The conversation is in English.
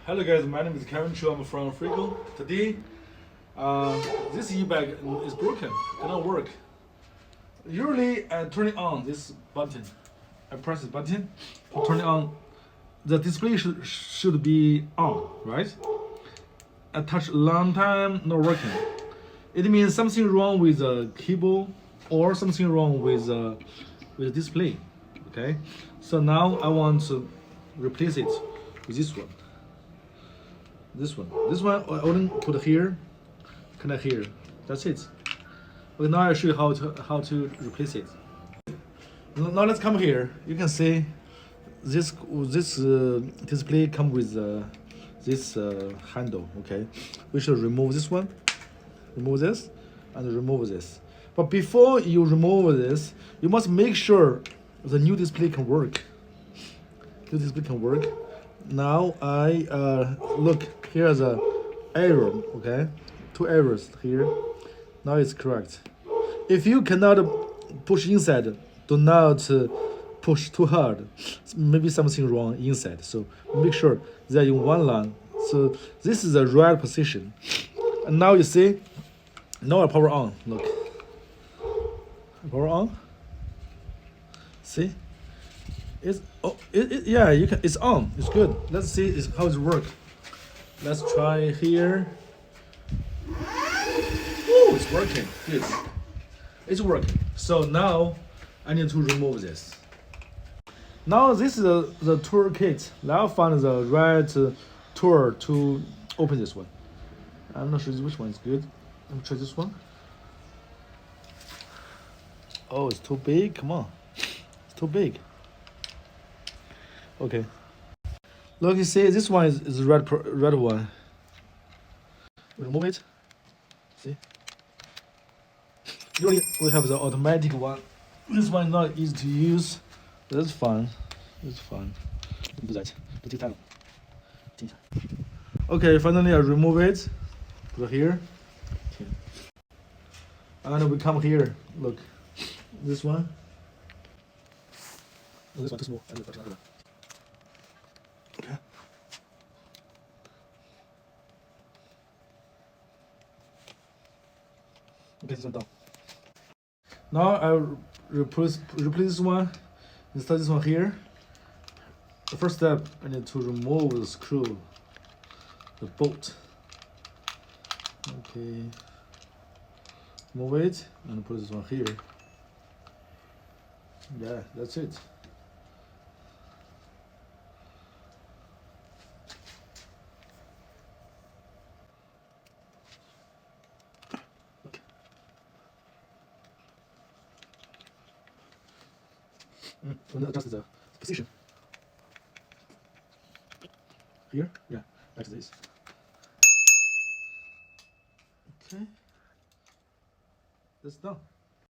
Hello guys, my name is Kevin Chu. I'm from Frigo. Today, this e-bag is broken, cannot work. Usually, I turn it on this button. I press this button to turn it on. The display should be on, right? I touch a long time, not working. It means something wrong with the cable or something wrong with the display. Okay, so now I want to replace it with this one. This one I only put here, connect here. That's it. Okay, now I'll show you how to replace it. Now let's come here. You can see this display come with this handle. Okay, we should remove this one, remove this, and remove this. But before you remove this, you must make sure the new display can work. New display can work. Now I look, here's a error. Okay, 2 errors here. Now it's correct. If you cannot push inside, do not push too hard. Maybe something wrong inside. So make sure they're in one line. So this is the right position. And now you see, now I power on. Look, power on. See, it's yeah, you can. It's on. It's good. Let's see how it works. Let's try here. Oh, it's working. Good. It's working. So now I need to remove this. Now this is the tool kit. Now find the right tool to open this one. I'm not sure which one is good. Let me try this one. Oh, it's too big. Come on, it's too big. Okay. Look, you see, this one is the red one. Remove it. See? Usually we have the automatic one. This one is not easy to use. That's fine. It's fine. Do that. Do time. Okay, finally I remove it. Put it here. Okay. And we come here. Look. This one. Oh, this one too small. Okay. Okay, this one down. Now I replace this one. Install this one here. The first step, I need to remove the screw, the bolt. Okay. Move it and put this one here. Yeah, that's it. Okay. Adjust the position. Here? Yeah, like this. Okay. That's done.